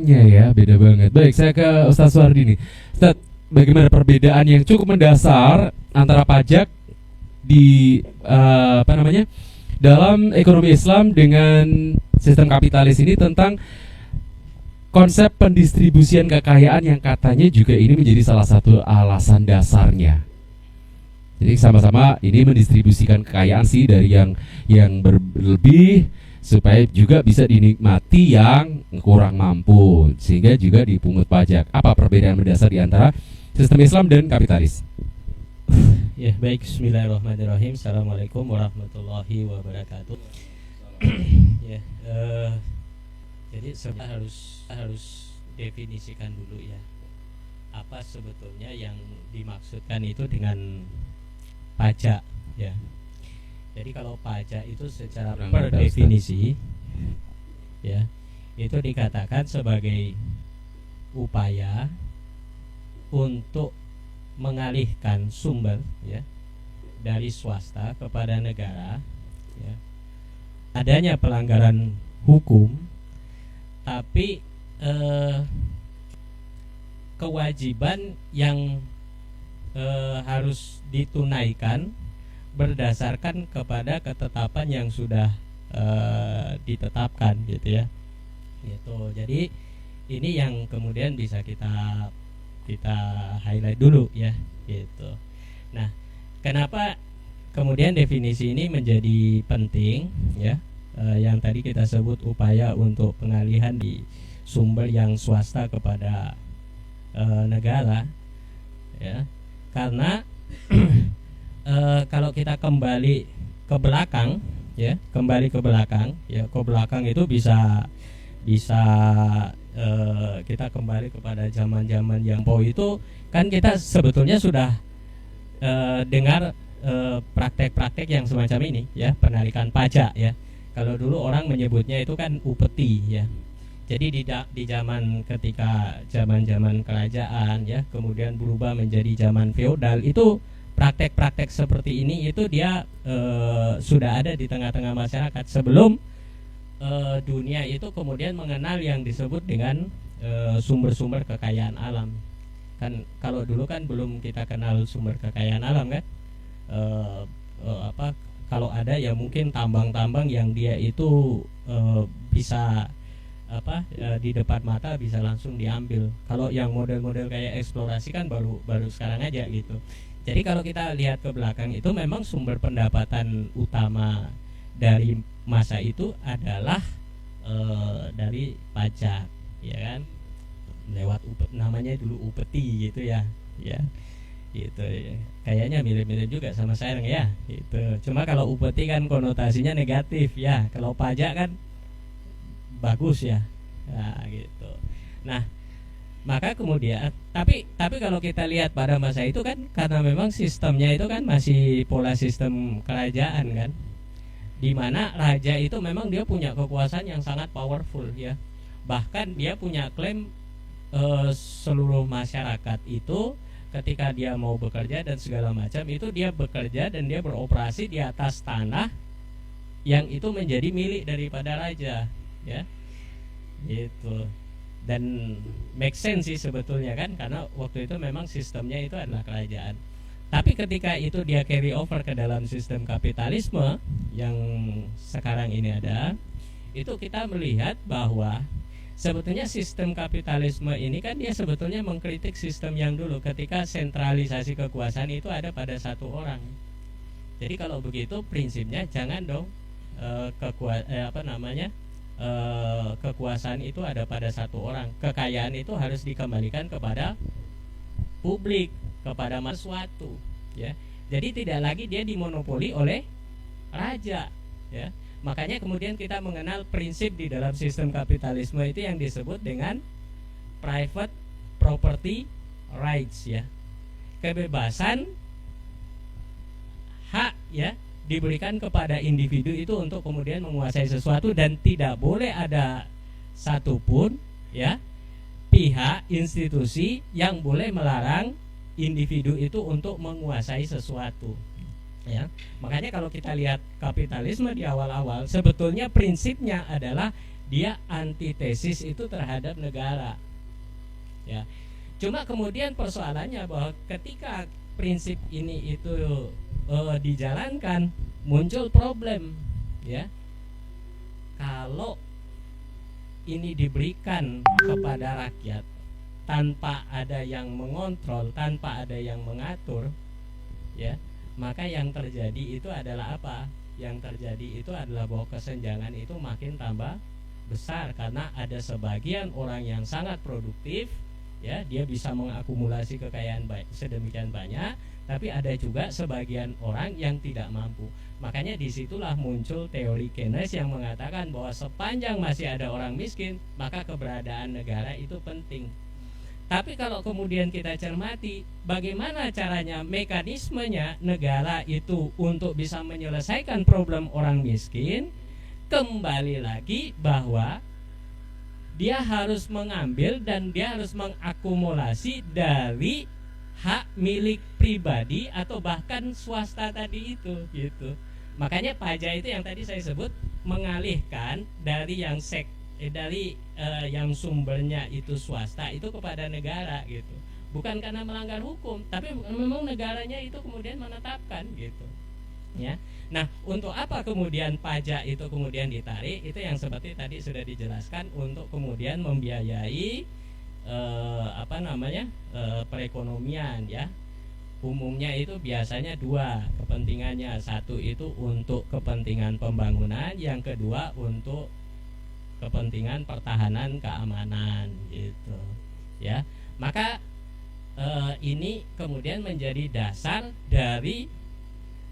perbedaannya ya, beda banget. Baik, saya ke Ustaz Suwardi nih. Ustaz, bagaimana perbedaan yang cukup mendasar antara pajak di apa namanya dalam ekonomi Islam dengan sistem kapitalis ini tentang konsep pendistribusian kekayaan yang katanya juga ini menjadi salah satu alasan dasarnya. Jadi sama-sama ini mendistribusikan kekayaan sih dari yang berlebih supaya juga bisa dinikmati yang kurang mampu sehingga juga dipungut pajak. Apa perbedaan mendasar di antara sistem Islam dan kapitalis? Ya, baik, bismillahirrahmanirrahim. Assalamualaikum warahmatullahi wabarakatuh. Ya, jadi sebenarnya harus definisikan dulu ya. Apa sebetulnya yang dimaksudkan itu dengan pajak ya. Jadi kalau pajak itu secara per definisi ya, itu dikatakan sebagai upaya untuk mengalihkan sumber ya dari swasta kepada negara ya. Adanya pelanggaran hukum tapi kewajiban yang harus ditunaikan berdasarkan kepada ketetapan yang sudah ditetapkan gitu ya. Gitu. Jadi ini yang kemudian bisa kita highlight dulu ya gitu. Nah, kenapa kemudian definisi ini menjadi penting ya? Yang tadi kita sebut upaya untuk pengalihan di sumber yang swasta kepada negara ya. Karena kalau kita kembali ke belakang ya, ke belakang itu bisa kita kembali kepada zaman-zaman yang itu kan kita sebetulnya sudah dengar praktek-praktek yang semacam ini ya, penarikan pajak ya. Kalau dulu orang menyebutnya itu kan upeti ya. Jadi di zaman ketika zaman-zaman kerajaan ya, kemudian berubah menjadi zaman feodal, itu praktek-praktek seperti ini itu dia sudah ada di tengah-tengah masyarakat sebelum dunia itu kemudian mengenal yang disebut dengan sumber-sumber kekayaan alam. Kan kalau dulu kan belum kita kenal sumber kekayaan alam kan, kalau ada ya mungkin tambang-tambang yang dia itu bisa di depan mata bisa langsung diambil. Kalau yang model-model kayak eksplorasi kan baru sekarang aja gitu. Jadi kalau kita lihat ke belakang itu memang sumber pendapatan utama dari masa itu adalah dari pajak ya kan, lewat namanya dulu upeti gitu ya gitu ya. Kayaknya mirip-mirip juga sama sareng ya gitu. Cuma kalau upeti kan konotasinya negatif ya, kalau pajak kan bagus ya, nah, gitu. Nah, maka kemudian tapi kalau kita lihat pada masa itu kan, karena memang sistemnya itu kan masih pola sistem kerajaan kan, di mana raja itu memang dia punya kekuasaan yang sangat powerful ya. Bahkan dia punya klaim seluruh masyarakat itu ketika dia mau bekerja dan segala macam itu dia bekerja dan dia beroperasi di atas tanah yang itu menjadi milik daripada raja ya. Gitu. Dan make sense sih sebetulnya kan, karena waktu itu memang sistemnya itu adalah kerajaan. Tapi ketika itu dia carry over ke dalam sistem kapitalisme yang sekarang ini ada, itu kita melihat bahwa sebetulnya sistem kapitalisme ini kan dia sebetulnya mengkritik sistem yang dulu ketika sentralisasi kekuasaan itu ada pada satu orang. Jadi kalau begitu prinsipnya jangan dong kekuasaan itu ada pada satu orang. Kekayaan itu harus dikembalikan kepada publik, kepada sesuatu ya. Jadi tidak lagi dia dimonopoli oleh raja ya. Makanya kemudian kita mengenal prinsip di dalam sistem kapitalisme itu yang disebut dengan private property rights ya. Kebebasan hak ya diberikan kepada individu itu untuk kemudian menguasai sesuatu, dan tidak boleh ada satupun ya pihak institusi yang boleh melarang individu itu untuk menguasai sesuatu ya. Makanya kalau kita lihat kapitalisme di awal-awal sebetulnya prinsipnya adalah dia antitesis itu terhadap negara. Ya. Cuma kemudian persoalannya bahwa ketika prinsip ini itu dijalankan, muncul problem, ya. Kalau ini diberikan kepada rakyat tanpa ada yang mengontrol, tanpa ada yang mengatur, ya, maka yang terjadi itu adalah apa? Yang terjadi itu adalah bahwa kesenjangan itu makin tambah besar karena ada sebagian orang yang sangat produktif, ya, dia bisa mengakumulasi kekayaan sedemikian banyak, tapi ada juga sebagian orang yang tidak mampu. Makanya disitulah muncul teori Keynes yang mengatakan bahwa sepanjang masih ada orang miskin, maka keberadaan negara itu penting. Tapi kalau kemudian kita cermati bagaimana caranya, mekanismenya negara itu untuk bisa menyelesaikan problem orang miskin, kembali lagi bahwa dia harus mengambil dan dia harus mengakumulasi dari hak milik pribadi atau bahkan swasta tadi itu, gitu. Makanya pajak itu yang tadi saya sebut mengalihkan dari yang yang sumbernya itu swasta itu kepada negara, gitu. Bukan karena melanggar hukum, tapi memang negaranya itu kemudian menetapkan, gitu. Ya. Nah, untuk apa kemudian pajak itu kemudian ditarik? Itu yang seperti tadi sudah dijelaskan, untuk kemudian membiayai perekonomian, ya. Umumnya itu biasanya dua kepentingannya. Satu itu untuk kepentingan pembangunan, yang kedua untuk kepentingan pertahanan keamanan, gitu. Ya. Maka ini kemudian menjadi dasar dari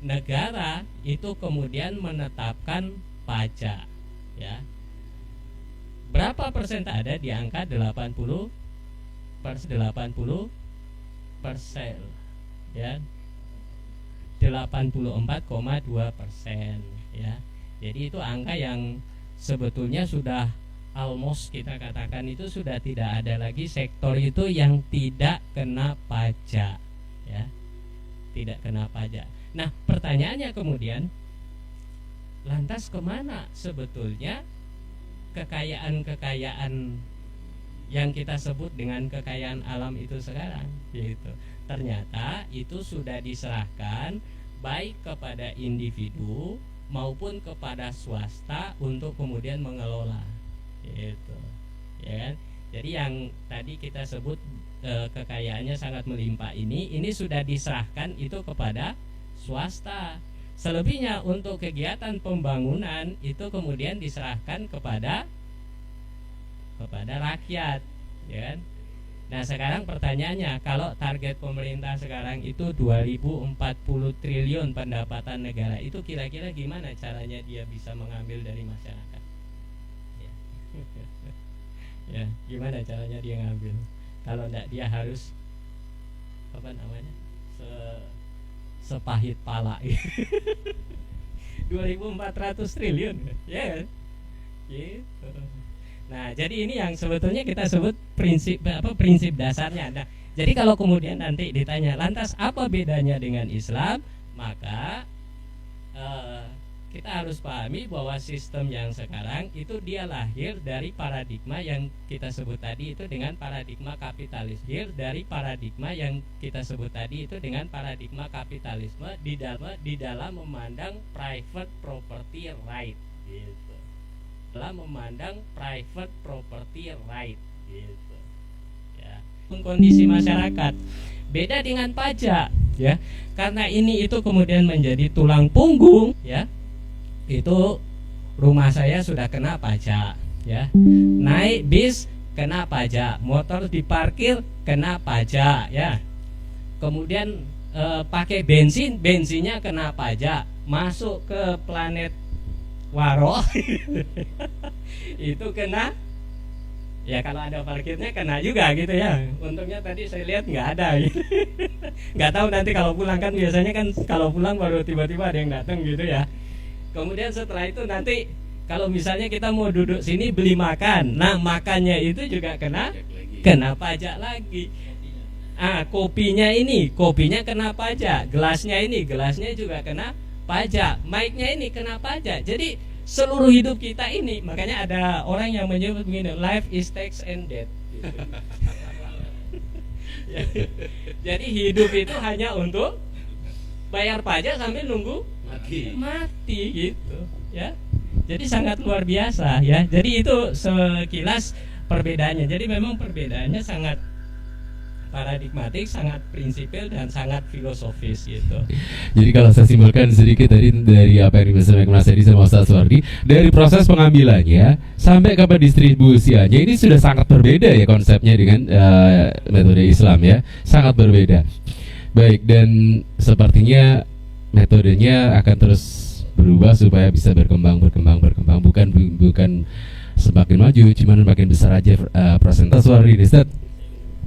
negara itu kemudian menetapkan pajak, ya. Berapa persen ada di angka 80%, ya. 84,2%, ya. Jadi itu angka yang sebetulnya sudah almost kita katakan itu sudah tidak ada lagi sektor itu yang tidak kena pajak, ya. Tidak kena pajak. Nah, pertanyaannya kemudian, lantas kemana sebetulnya kekayaan-kekayaan yang kita sebut dengan kekayaan alam itu sekarang, gitu. Ternyata itu sudah diserahkan baik kepada individu maupun kepada swasta untuk kemudian mengelola, gitu. Ya kan? Jadi yang tadi kita sebut kekayaannya sangat melimpah ini sudah diserahkan itu kepada swasta. Selebihnya untuk kegiatan pembangunan itu kemudian diserahkan kepada rakyat, ya kan? Nah, sekarang pertanyaannya, kalau target pemerintah sekarang itu 2040 triliun pendapatan negara, itu kira-kira gimana caranya dia bisa mengambil dari masyarakat? Ya, ya, gimana caranya dia ngambil? Kalau enggak dia harus sepahit pala 2.400 triliun, ya kan? Gitu. Nah, jadi ini yang sebetulnya kita sebut prinsip dasarnya. Nah, jadi kalau kemudian nanti ditanya, lantas apa bedanya dengan Islam? Maka kita harus pahami bahwa sistem yang sekarang itu dia lahir dari paradigma yang kita sebut tadi itu dengan paradigma kapitalis. Dari paradigma yang kita sebut tadi itu dengan paradigma kapitalisme di dalam memandang private property right, gitu. Dalam memandang private property right, gitu. Ya. Kondisi masyarakat beda dengan pajak, ya. Karena ini itu kemudian menjadi tulang punggung, ya. Itu rumah saya sudah kena pajak, ya. Naik bis kena pajak, motor diparkir kena pajak, ya. Kemudian pakai bensinnya kena pajak, masuk ke planet Waro itu kena, ya. Kalau ada parkirnya kena juga, gitu, ya. Untungnya tadi saya lihat nggak ada, gitu. Nggak tahu nanti kalau pulang, kan biasanya kan kalau pulang baru tiba-tiba ada yang datang, gitu, ya. Kemudian setelah itu nanti kalau misalnya kita mau duduk sini beli makan, nah makannya itu juga kena pajak lagi. Kopinya kena pajak, gelasnya juga kena pajak, mic-nya ini kena pajak. Jadi seluruh hidup kita ini. Makanya ada orang yang menyebut begini, life is tax and debt gitu. Jadi hidup itu hanya untuk bayar pajak sambil nunggu mati gitu ya. Jadi sangat luar biasa ya. Jadi itu sekilas perbedaannya. Jadi memang perbedaannya sangat paradigmatik, sangat prinsipil dan sangat filosofis gitu. Jadi kalau saya simpulkan sedikit dari apa yang disampaikan Mas Edi sama Ustaz Suwardi, dari proses pengambilannya sampai ke pendistribusiannya ini sudah sangat berbeda ya konsepnya dengan metode Islam ya, sangat berbeda. Baik, dan sepertinya metodenya akan terus berubah supaya bisa berkembang, bukan semakin maju, cuman makin besar aja persentase Suwardi ini, Ustaz.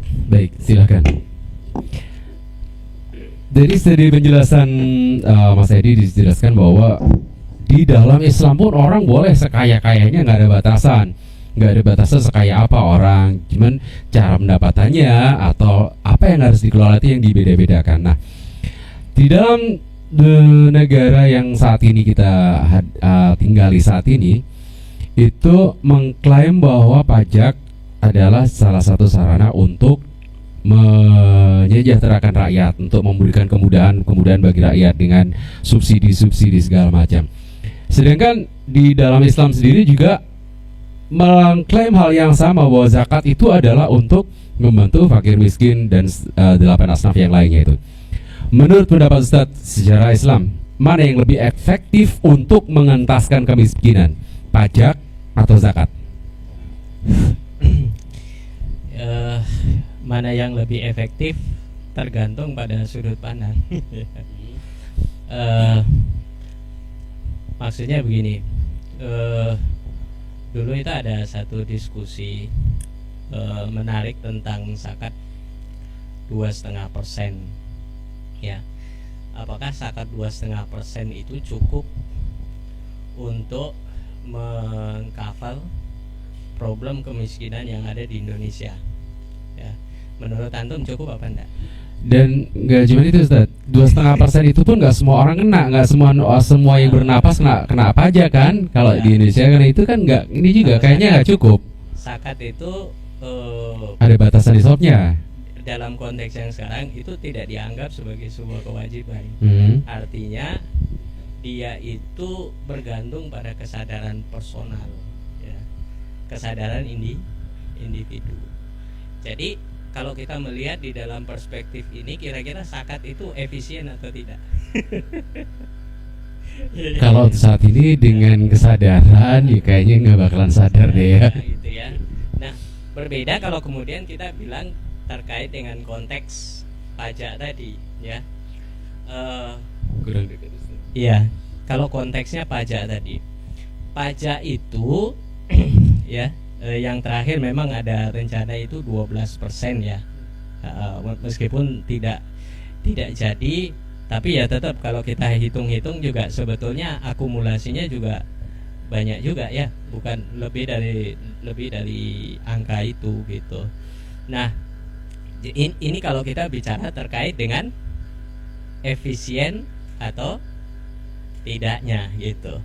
Baik, silakan. Dari segi penjelasan Mas Edi dijelaskan bahwa di dalam Islam pun orang boleh sekaya-kayanya, nggak ada batasan sekaya apa orang, cuman cara pendapatannya atau apa yang harus dikelola itu yang dibeda-bedakan. Nah, di dalam negara yang saat ini kita tinggali saat ini, itu mengklaim bahwa pajak adalah salah satu sarana untuk menyejahterakan rakyat, untuk memberikan kemudahan bagi rakyat dengan subsidi segala macam. Sedangkan di dalam Islam sendiri juga mengklaim hal yang sama, bahwa zakat itu adalah untuk membantu fakir miskin dan 8 asnaf yang lainnya itu. Menurut pendapat Ustaz, secara Islam mana yang lebih efektif untuk mengentaskan kemiskinan, pajak atau zakat? Mana yang lebih efektif tergantung pada sudut pandang. Maksudnya begini, dulu itu ada satu diskusi menarik tentang zakat 2,5%. Ya, apakah zakat 2,5% itu cukup untuk mengcover problem kemiskinan yang ada di Indonesia? Ya, menurut antum cukup apa enggak? Dan nggak cuma itu Ustaz, 2,5% itu pun nggak semua orang kena, nggak semua yang bernapas kena pajak kan? Kalau Ya, di Indonesia kan itu kan nggak, ini juga kayaknya nggak cukup. zakat itu Ada batasan nisabnya. dalam konteks yang sekarang itu tidak dianggap sebagai sebuah kewajiban. Artinya dia itu bergantung pada kesadaran personal, ya, kesadaran individu. Jadi kalau kita melihat di dalam perspektif ini, kira-kira zakat itu efisien atau tidak? Kalau saat ini dengan kesadaran ya kayaknya nggak bakalan sadar deh ya. Gitu ya. Nah, berbeda kalau kemudian kita bilang terkait dengan konteks pajak tadi, ya. Kurang dekat Ustaz. Iya, kalau konteksnya pajak tadi, pajak itu ya, yang terakhir memang ada rencana itu 12% ya. Meskipun tidak jadi, tapi ya tetap kalau kita hitung-hitung juga sebetulnya akumulasinya juga banyak juga ya, bukan lebih dari angka itu gitu. Nah, ini kalau kita bicara terkait dengan efisien atau tidaknya gitu.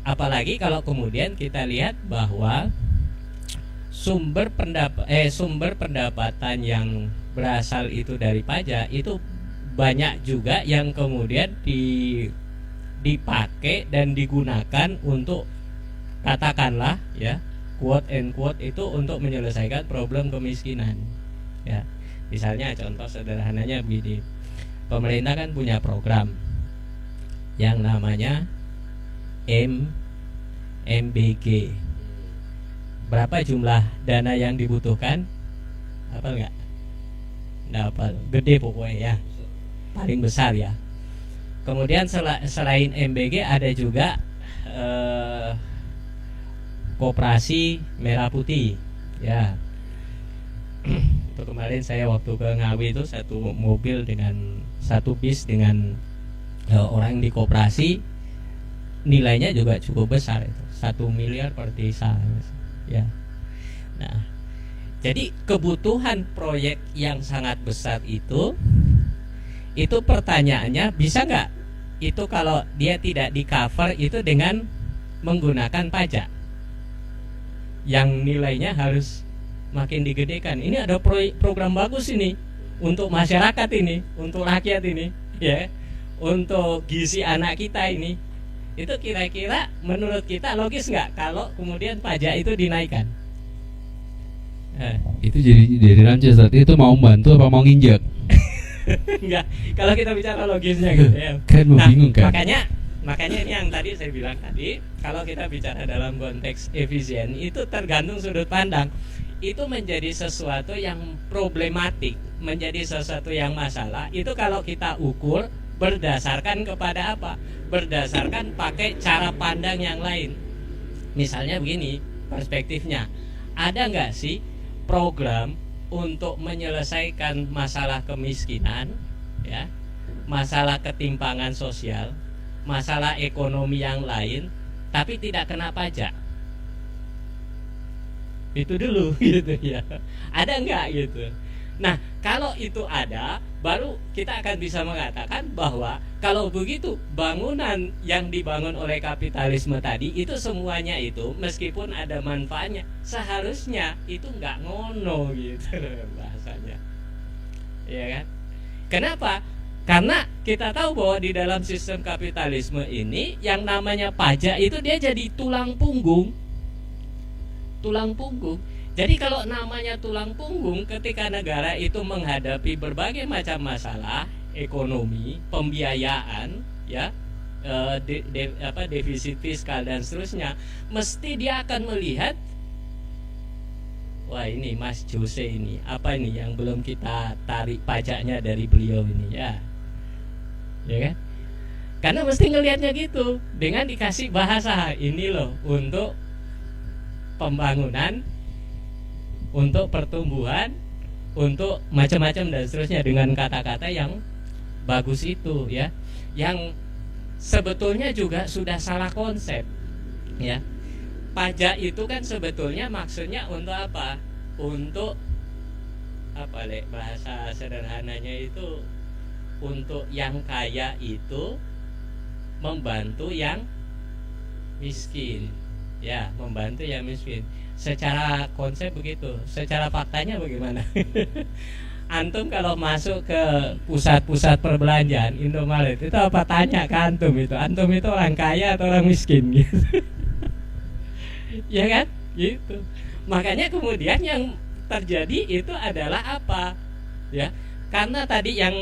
Apalagi kalau kemudian kita lihat bahwa sumber pendapatan yang berasal itu dari pajak itu banyak juga yang kemudian dipakai dan digunakan untuk, katakanlah ya, quote and quote, itu untuk menyelesaikan problem kemiskinan ya. Misalnya contoh sederhananya begini, pemerintah kan punya program yang namanya MBG. Berapa jumlah dana yang dibutuhkan? Apa enggak? Nggak apa, gede pokoknya ya, paling besar ya. Kemudian selain MBG ada juga Koperasi Merah Putih ya. Itu kemarin saya waktu ke Ngawi itu satu bis dengan orang di koperasi, nilainya juga cukup besar itu, 1 miliar per desa ya. Nah, jadi kebutuhan proyek yang sangat besar itu pertanyaannya, bisa nggak itu kalau dia tidak di cover itu dengan menggunakan pajak yang nilainya harus makin digedekan. Ini ada program bagus ini untuk masyarakat ini, untuk rakyat ini, ya, untuk gizi anak kita ini. Itu kira-kira menurut kita logis nggak kalau kemudian pajak itu dinaikkan? Itu jadi rancu, saat itu mau bantu apa mau nginjek? Enggak, kalau kita bicara logisnya gitu ya. Kan bingung kan? Makanya ini yang tadi saya bilang tadi, kalau kita bicara dalam konteks efisien itu tergantung sudut pandang. Itu menjadi sesuatu yang problematik, menjadi sesuatu yang masalah. Itu kalau kita ukur berdasarkan kepada apa? Berdasarkan pakai cara pandang yang lain. Misalnya begini perspektifnya, ada nggak sih program untuk menyelesaikan masalah kemiskinan, ya, masalah ketimpangan sosial, masalah ekonomi yang lain, tapi tidak kena pajak? Itu dulu gitu ya. Ada nggak gitu? Nah, kalau itu ada, baru kita akan bisa mengatakan bahwa kalau begitu bangunan yang dibangun oleh kapitalisme tadi itu semuanya itu meskipun ada manfaatnya, seharusnya itu nggak ngono gitu bahasanya. Iya kan? Kenapa? Karena kita tahu bahwa di dalam sistem kapitalisme ini yang namanya pajak itu dia jadi tulang punggung. Tulang punggung. Jadi kalau namanya tulang punggung, ketika negara itu menghadapi berbagai macam masalah ekonomi, pembiayaan, ya, defisit fiskal dan seterusnya, mesti dia akan melihat, wah ini Mas Jose ini, apa ini yang belum kita tarik pajaknya dari beliau ini, ya kan? Karena mesti ngelihatnya gitu, dengan dikasih bahasa ini loh untuk pembangunan, untuk pertumbuhan, untuk macam-macam dan seterusnya dengan kata-kata yang bagus itu, ya, yang sebetulnya juga sudah salah konsep, ya. Pajak itu kan sebetulnya maksudnya untuk apa? Untuk apa, bahasa sederhananya itu untuk yang kaya itu membantu yang miskin, ya, membantu yang miskin. Secara konsep begitu, secara faktanya bagaimana? Antum kalau masuk ke pusat-pusat perbelanjaan Indomaret itu apa, tanya ke antum itu orang kaya atau orang miskin gitu. Ya kan? Gitu. Makanya kemudian yang terjadi itu adalah apa? Ya. Karena tadi yang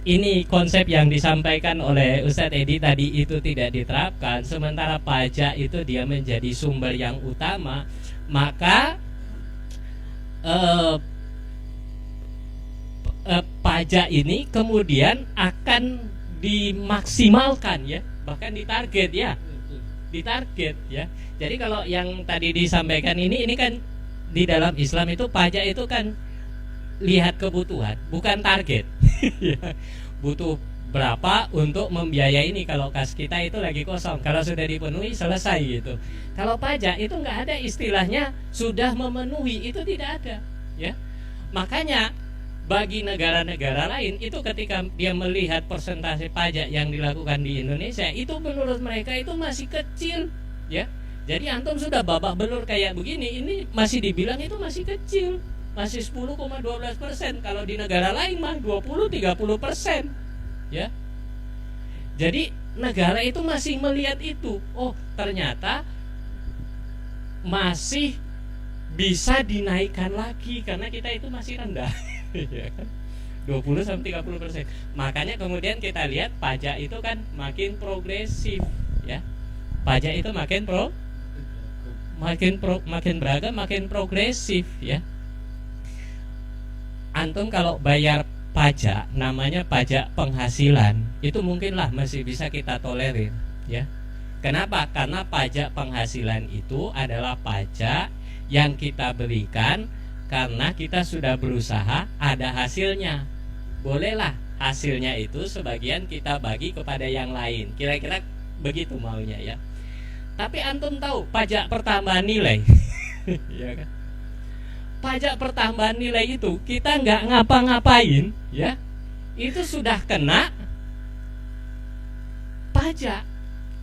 ini konsep yang disampaikan oleh Ustadz Edi tadi itu tidak diterapkan, sementara pajak itu dia menjadi sumber yang utama, maka pajak ini kemudian akan dimaksimalkan, ya, bahkan ditarget, ya, ya. Jadi kalau yang tadi disampaikan ini kan di dalam Islam itu pajak itu kan lihat kebutuhan, bukan target. Butuh berapa untuk membiayai ini, kalau kas kita itu lagi kosong, kalau sudah dipenuhi selesai gitu. Kalau pajak itu nggak ada istilahnya sudah memenuhi, itu tidak ada, ya. Makanya bagi negara-negara lain itu ketika dia melihat persentase pajak yang dilakukan di Indonesia itu menurut mereka itu masih kecil, ya. Jadi antum sudah babak belur kayak begini, ini masih dibilang itu masih kecil, masih 10,12%. Kalau di negara lain mah 20-30%, ya. Jadi negara itu masih melihat itu, oh ternyata masih bisa dinaikkan lagi karena kita itu masih rendah. Ya kan? 20-30%. Makanya kemudian kita lihat pajak itu kan makin progresif, ya. Pajak itu makin beragam, makin progresif, ya. Antum kalau bayar pajak namanya pajak penghasilan, itu mungkinlah masih bisa kita tolerir, ya. Kenapa? Karena pajak penghasilan itu adalah pajak yang kita berikan karena kita sudah berusaha, ada hasilnya. Bolehlah hasilnya itu sebagian kita bagi kepada yang lain. Kira-kira begitu maunya, ya. Tapi antum tahu pajak pertambahan nilai? Ya kan? Pajak pertambahan nilai itu kita nggak ngapa-ngapain, ya, itu sudah kena pajak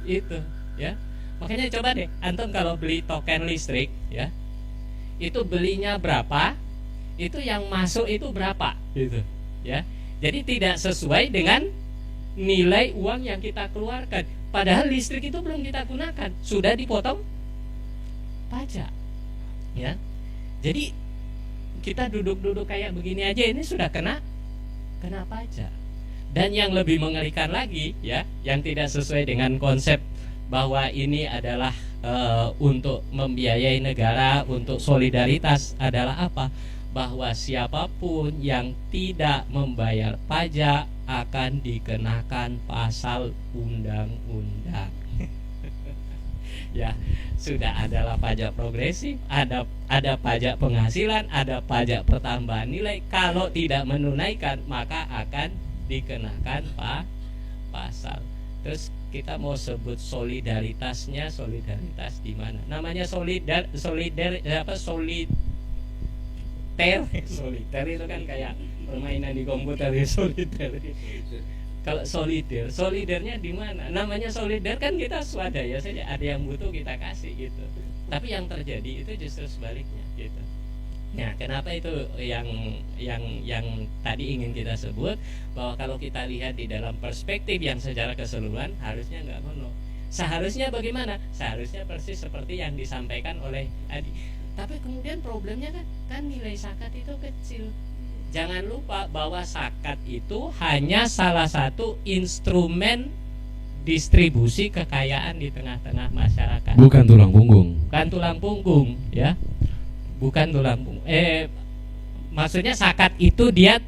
itu, ya. Makanya coba deh antum kalau beli token listrik ya, itu belinya berapa, itu yang masuk itu berapa gitu ya. Jadi tidak sesuai dengan nilai uang yang kita keluarkan, padahal listrik itu belum kita gunakan, sudah dipotong pajak ya. Jadi kita duduk-duduk kayak begini aja ini sudah kena pajak. Dan yang lebih mengerikan lagi ya, yang tidak sesuai dengan konsep bahwa ini adalah untuk membiayai negara, untuk solidaritas, adalah apa? Bahwa siapapun yang tidak membayar pajak akan dikenakan pasal undang-undang. Ya, sudah adalah pajak progresif, ada pajak penghasilan, ada pajak pertambahan nilai. Kalau tidak menunaikan maka akan dikenakan pasal. Terus kita mau sebut solidaritasnya, solidaritas di mana? Namanya soliter itu kan kayak permainan di komputer ya, soliter. Kalau solidernya di mana? Namanya solider kan kita swadaya saja, ada yang butuh kita kasih gitu. Tapi yang terjadi itu justru sebaliknya gitu. Nah, kenapa itu yang tadi ingin kita sebut, bahwa kalau kita lihat di dalam perspektif yang secara keseluruhan harusnya nggak mono. Seharusnya bagaimana? Seharusnya persis seperti yang disampaikan oleh Adi. Tapi kemudian problemnya kan nilai zakat itu kecil. Jangan lupa bahwa zakat itu hanya salah satu instrumen distribusi kekayaan di tengah-tengah masyarakat. Bukan tulang punggung. Bukan tulang punggung, ya. Bukan tulang punggung. Maksudnya zakat itu dia,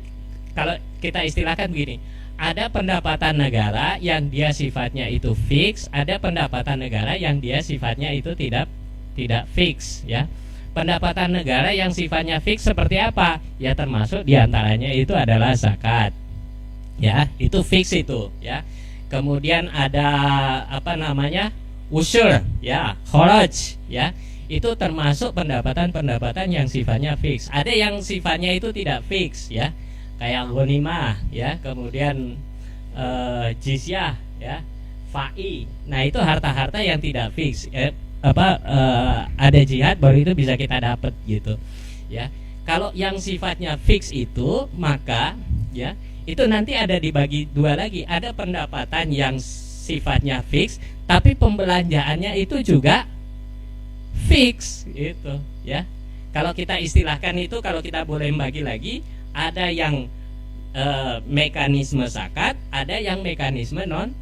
kalau kita istilahkan begini, ada pendapatan negara yang dia sifatnya itu fix, ada pendapatan negara yang dia sifatnya itu tidak fix, ya. Pendapatan negara yang sifatnya fix seperti apa? Ya termasuk diantaranya itu adalah zakat. Ya, itu fix itu, ya. Kemudian ada usyur, ya, kharaj, ya. Itu termasuk pendapatan yang sifatnya fix. Ada yang sifatnya itu tidak fix, ya. Kayak ghanimah, ya. Kemudian jizyah, ya. Fa'i. Nah, itu harta-harta yang tidak fix. Ada jihad baru itu bisa kita dapat gitu ya. Kalau yang sifatnya fix itu maka ya itu nanti ada dibagi dua lagi. Ada pendapatan yang sifatnya fix tapi pembelanjaannya itu juga fix gitu ya. Kalau kita istilahkan itu, kalau kita boleh bagi lagi, ada yang mekanisme zakat, ada yang mekanisme non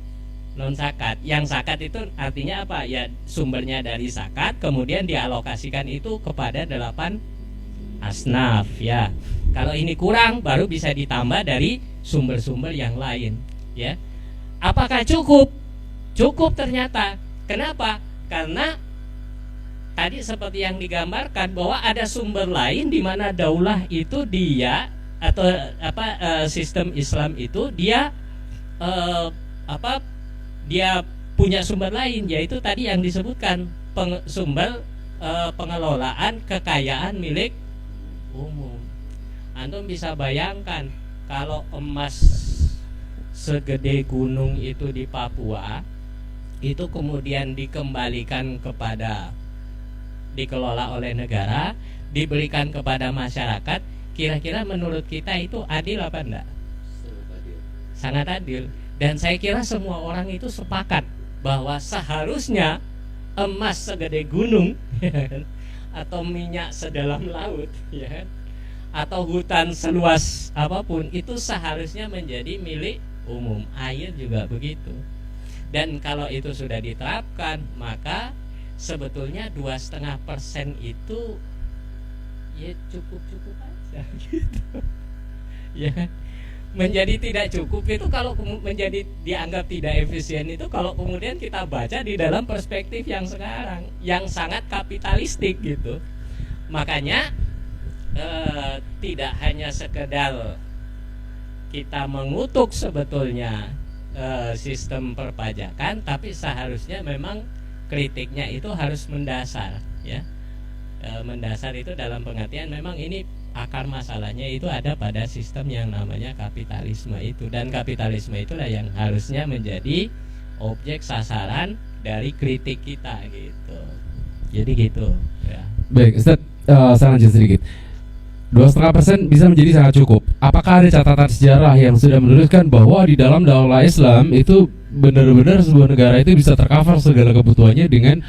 zakat. Yang zakat itu artinya apa? Ya sumbernya dari zakat, kemudian dialokasikan itu kepada 8 asnaf ya. Kalau ini kurang baru bisa ditambah dari sumber-sumber yang lain ya. Apakah cukup? Cukup ternyata. Kenapa? Karena tadi seperti yang digambarkan bahwa ada sumber lain di mana daulah itu dia atau sistem Islam itu dia dia punya sumber lain, yaitu tadi yang disebutkan sumber pengelolaan kekayaan milik umum. Antum bisa bayangkan kalau emas segede gunung itu di Papua itu kemudian dikembalikan dikelola oleh negara, diberikan kepada masyarakat, kira-kira menurut kita itu adil apa enggak? Sangat adil. Dan saya kira semua orang itu sepakat bahwa seharusnya emas segede gunung atau minyak sedalam laut ya, atau hutan seluas apapun itu seharusnya menjadi milik umum. Air juga begitu. Dan kalau itu sudah diterapkan, maka sebetulnya 2,5% itu ya cukup-cukup aja gitu. Ya. Menjadi tidak cukup itu kalau menjadi dianggap tidak efisien itu kalau kemudian kita baca di dalam perspektif yang sekarang yang sangat kapitalistik gitu. Makanya tidak hanya sekedar kita mengutuk sebetulnya sistem perpajakan, tapi seharusnya memang kritiknya itu harus mendasar ya. Mendasar itu dalam pengertian memang ini akar masalahnya itu ada pada sistem yang namanya kapitalisme itu, dan kapitalisme itulah yang harusnya menjadi objek sasaran dari kritik kita gitu. Jadi gitu ya. Baik, Ustadz, saya lanjut sedikit. 2,5% bisa menjadi sangat cukup. Apakah ada catatan sejarah yang sudah menunjukkan bahwa di dalam daulah Islam itu benar-benar sebuah negara itu bisa tercover segala kebutuhannya dengan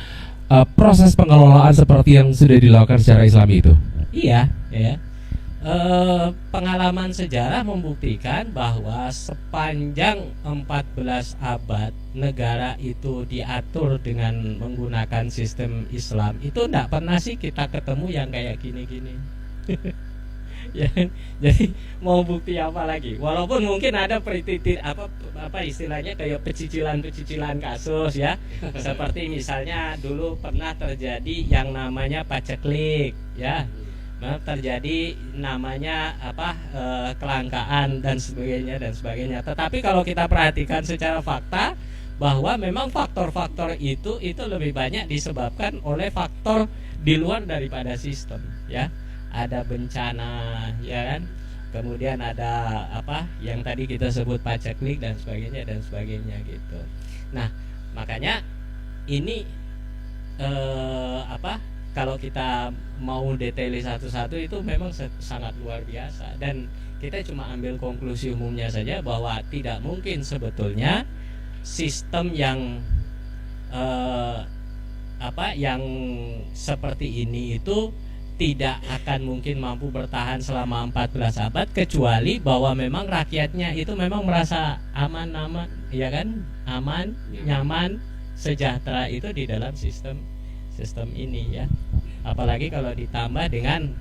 proses pengelolaan seperti yang sudah dilakukan secara Islami itu? Iya, ya. Pengalaman sejarah membuktikan bahwa sepanjang 14 abad negara itu diatur dengan menggunakan sistem Islam, itu tidak pernah sih kita ketemu yang kayak gini-gini. Ya, jadi mau bukti apa lagi? Walaupun mungkin ada perititir apa istilahnya kayak pecicilan kasus ya. Seperti misalnya dulu pernah terjadi yang namanya paceklik ya. Terjadi namanya kelangkaan dan sebagainya. Tetapi kalau kita perhatikan secara fakta bahwa memang faktor-faktor itu lebih banyak disebabkan oleh faktor di luar daripada sistem ya. Ada bencana ya kan, kemudian ada yang tadi kita sebut paceklik dan sebagainya gitu. Nah makanya ini kalau kita mau detaili satu-satu itu memang sangat luar biasa, dan kita cuma ambil konklusi umumnya saja bahwa tidak mungkin sebetulnya sistem yang yang seperti ini itu tidak akan mungkin mampu bertahan selama 14 abad kecuali bahwa memang rakyatnya itu memang merasa aman ya kan, aman, nyaman, sejahtera itu di dalam sistem ini ya. Apalagi kalau ditambah dengan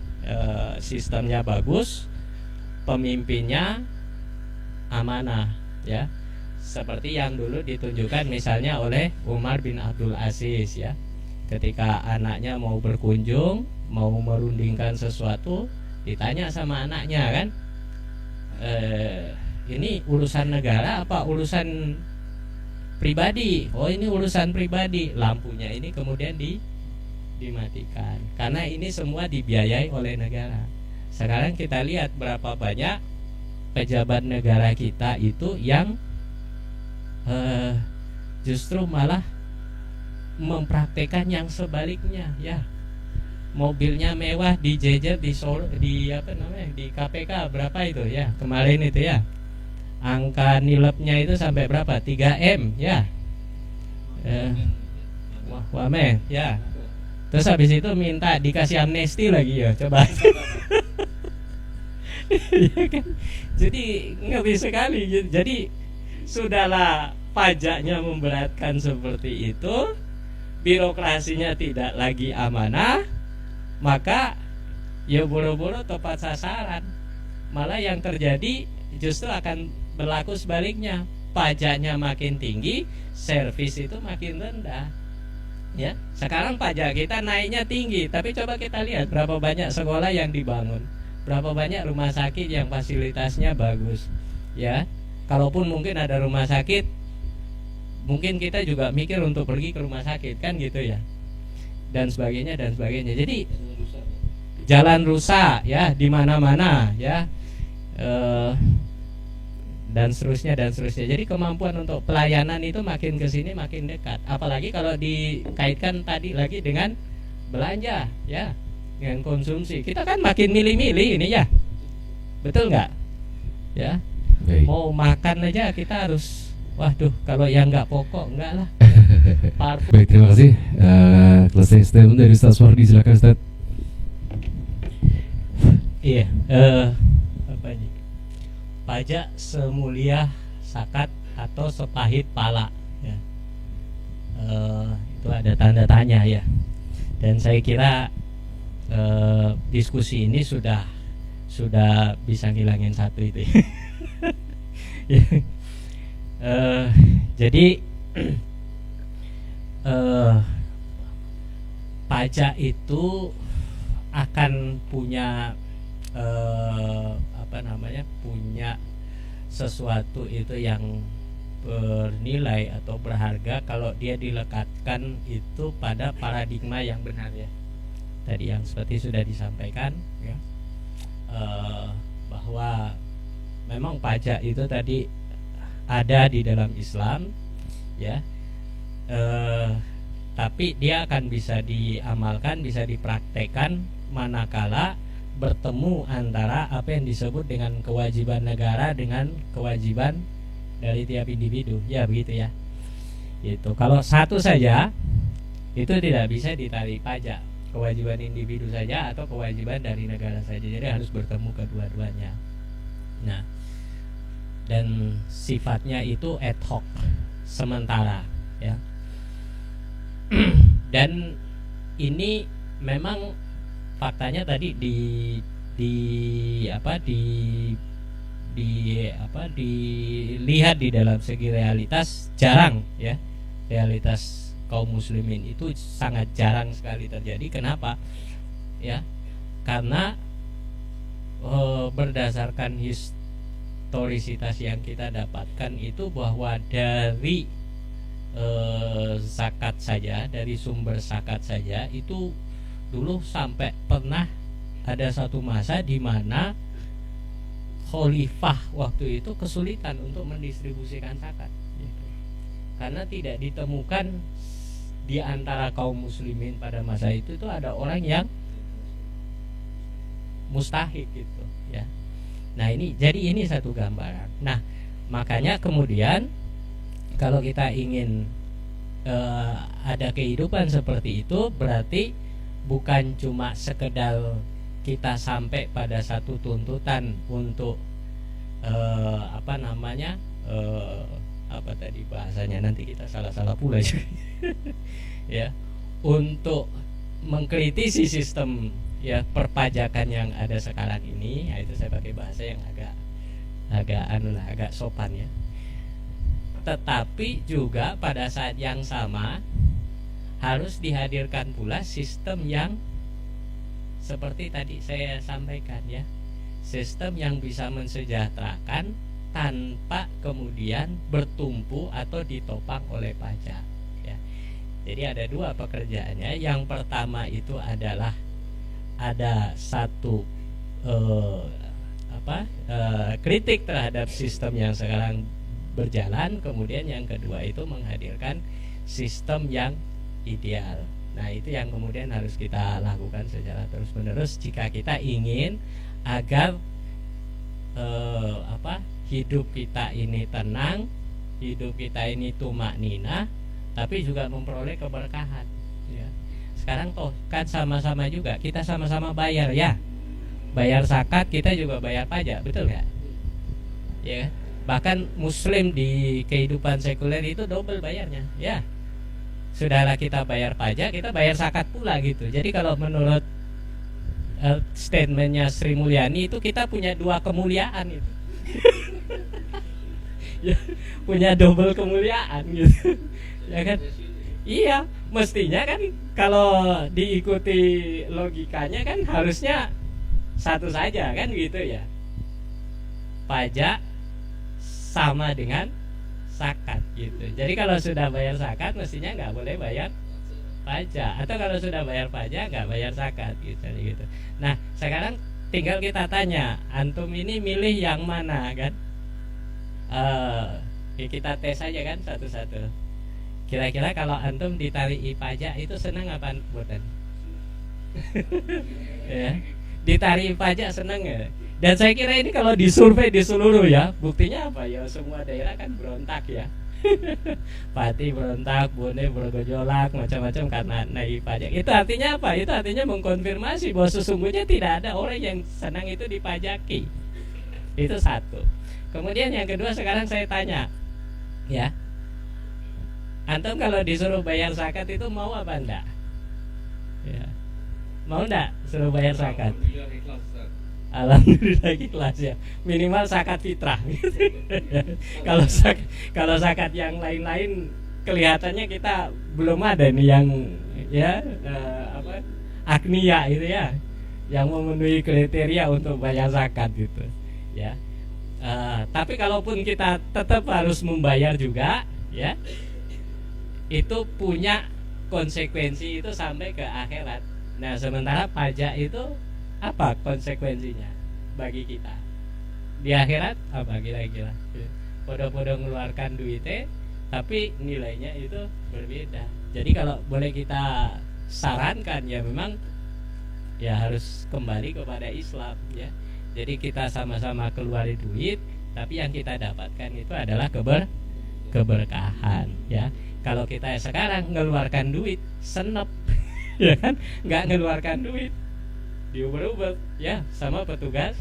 sistemnya bagus, pemimpinnya amanah ya, seperti yang dulu ditunjukkan misalnya oleh Umar bin Abdul Aziz ya. Ketika anaknya mau berkunjung, mau merundingkan sesuatu, ditanya sama anaknya kan, ini urusan negara apa urusan pribadi? Oh ini urusan pribadi. Lampunya ini kemudian dimatikan karena ini semua dibiayai oleh negara. Sekarang kita lihat berapa banyak pejabat negara kita itu yang justru malah mempraktekkan yang sebaliknya ya. Mobilnya mewah dijejer di di KPK berapa itu ya kemarin itu ya, angka nilepnya itu sampai berapa, 3M ya, wameh ya. Terus habis itu minta dikasih amnesti lagi ya, coba. Ya kan? Jadi ngeri sekali. Jadi sudahlah pajaknya memberatkan seperti itu, birokrasinya tidak lagi amanah, maka ya boro-boro tepat sasaran. Malah yang terjadi justru akan berlaku sebaliknya. Pajaknya makin tinggi, servis itu makin rendah. Ya, sekarang pajak kita naiknya tinggi, tapi coba kita lihat berapa banyak sekolah yang dibangun, berapa banyak rumah sakit yang fasilitasnya bagus. Ya, kalaupun mungkin ada rumah sakit, mungkin kita juga mikir untuk pergi ke rumah sakit kan gitu ya, dan sebagainya. Jadi jalan rusak ya di mana-mana ya, dan seterusnya. Jadi kemampuan untuk pelayanan itu makin kesini makin dekat. Apalagi kalau dikaitkan tadi lagi dengan belanja ya, dengan konsumsi. Kita kan makin milih-milih ini ya, betul nggak? Ya, mau makan aja kita harus, waduh, kalau yang nggak pokok enggak lah. Parfum. Baik, terima kasih. Closing statement dari Ustaz Wardi, silakan Ustaz. Iya, apa ini? Pajak semulia sakat atau sepahit pala ya. Itu ada tanda tanya ya. Dan saya kira diskusi ini sudah bisa ngilangin satu itu. Ya. Jadi pajak itu akan punya punya sesuatu itu yang bernilai atau berharga kalau dia dilekatkan itu pada paradigma yang benar ya. Tadi yang seperti sudah disampaikan ya, bahwa memang pajak itu tadi ada di dalam Islam ya, eh, tapi dia akan bisa diamalkan, bisa dipraktekkan manakala bertemu antara apa yang disebut dengan kewajiban negara dengan kewajiban dari tiap individu, ya begitu ya. Itu kalau satu saja itu tidak bisa ditarik pajak, kewajiban individu saja atau kewajiban dari negara saja, jadi harus bertemu kedua-duanya. Nah, dan sifatnya itu ad hoc, sementara, ya. Dan ini memang faktanya tadi dilihat di dalam segi realitas jarang, ya. Realitas kaum muslimin itu sangat jarang sekali terjadi. Kenapa? Ya, karena berdasarkan historisitas yang kita dapatkan itu bahwa dari zakat saja, dari sumber zakat saja itu dulu sampai pernah ada satu masa di mana khalifah waktu itu kesulitan untuk mendistribusikan zakat, gitu. Karena tidak ditemukan di antara kaum muslimin pada masa itu ada orang yang mustahik, gitu, ya. Nah, ini satu gambaran. Nah, makanya kemudian kalau kita ingin ada kehidupan seperti itu, berarti bukan cuma sekedar kita sampai pada satu tuntutan untuk apa tadi bahasanya, nanti kita salah-salah pula ya, untuk mengkritisi sistem, ya, perpajakan yang ada sekarang ini. Ya, itu saya pakai bahasa yang agak sopan, ya. Tetapi juga pada saat yang sama harus dihadirkan pula sistem yang seperti tadi saya sampaikan, ya, sistem yang bisa mensejahterakan tanpa kemudian bertumpu atau ditopang oleh pajak, ya. Jadi ada dua pekerjaannya. Yang pertama itu adalah ada satu kritik terhadap sistem yang sekarang berjalan. Kemudian yang kedua itu menghadirkan sistem yang ideal. Nah, itu yang kemudian harus kita lakukan secara terus-menerus jika kita ingin agar hidup kita ini tenang, hidup kita ini tumakninah, tapi juga memperoleh keberkahan, ya. Sekarang toh kan sama-sama juga, kita sama-sama bayar, ya, bayar zakat, kita juga bayar pajak, betul nggak? Ya, bahkan muslim di kehidupan sekuler itu double bayarnya, ya. Sudahlah kita bayar pajak, kita bayar zakat pula, gitu. Jadi kalau menurut statementnya Sri Mulyani itu kita punya dua kemuliaan itu. Ya, punya double kemuliaan, gitu, ya kan? Iya, mestinya kan kalau diikuti logikanya kan harusnya satu saja, kan, gitu, ya. Pajak sama dengan zakat, gitu. Jadi kalau sudah bayar zakat mestinya nggak boleh bayar pajak, atau kalau sudah bayar pajak nggak bayar zakat, gitu. Nah, sekarang tinggal kita tanya, antum ini milih yang mana, kan? Kita tes aja kan satu-satu. Kira-kira kalau antum ditarik pajak itu senang apa buatan? Ya, ditarik pajak senang ya. Dan saya kira ini kalau disurvei di seluruh, ya, buktinya apa, ya, semua daerah kan berontak, ya. Pati berontak, Bone bergejolak, macam-macam karena naik pajak. Itu artinya apa? Itu artinya mengkonfirmasi bahwa sesungguhnya tidak ada orang yang senang itu dipajaki. Itu satu. Kemudian yang kedua, sekarang saya tanya, ya, antum kalau disuruh bayar zakat itu mau apa enggak? Ya, mau enggak suruh bayar zakat? Alhamdulillah ikhlas, ya. Minimal zakat fitrah. Kalau zakat yang lain-lain kelihatannya kita belum ada nih yang, ya, agniya itu, ya, yang memenuhi kriteria untuk bayar zakat, gitu, ya. Tapi kalaupun kita tetap harus membayar juga, ya, itu punya konsekuensi itu sampai ke akhirat. Nah, sementara pajak itu apa konsekuensinya bagi kita di akhirat? Apa kira-kira? Podo-podo ngeluarkan duitnya, tapi nilainya itu berbeda. Jadi kalau boleh kita sarankan ya memang ya harus kembali kepada Islam ya. Jadi kita sama-sama keluarin duit, tapi yang kita dapatkan itu adalah keberkahan ya. Kalau kita sekarang ngeluarkan duit senep ya kan, nggak ngeluarkan duit diuber-uber ya sama petugas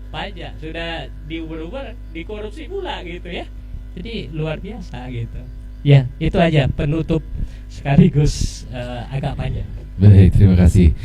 pajak, sudah diuber-uber dikorupsi pula gitu ya. Jadi luar biasa gitu ya. Itu aja penutup sekaligus agak panjang. Baik, terima kasih.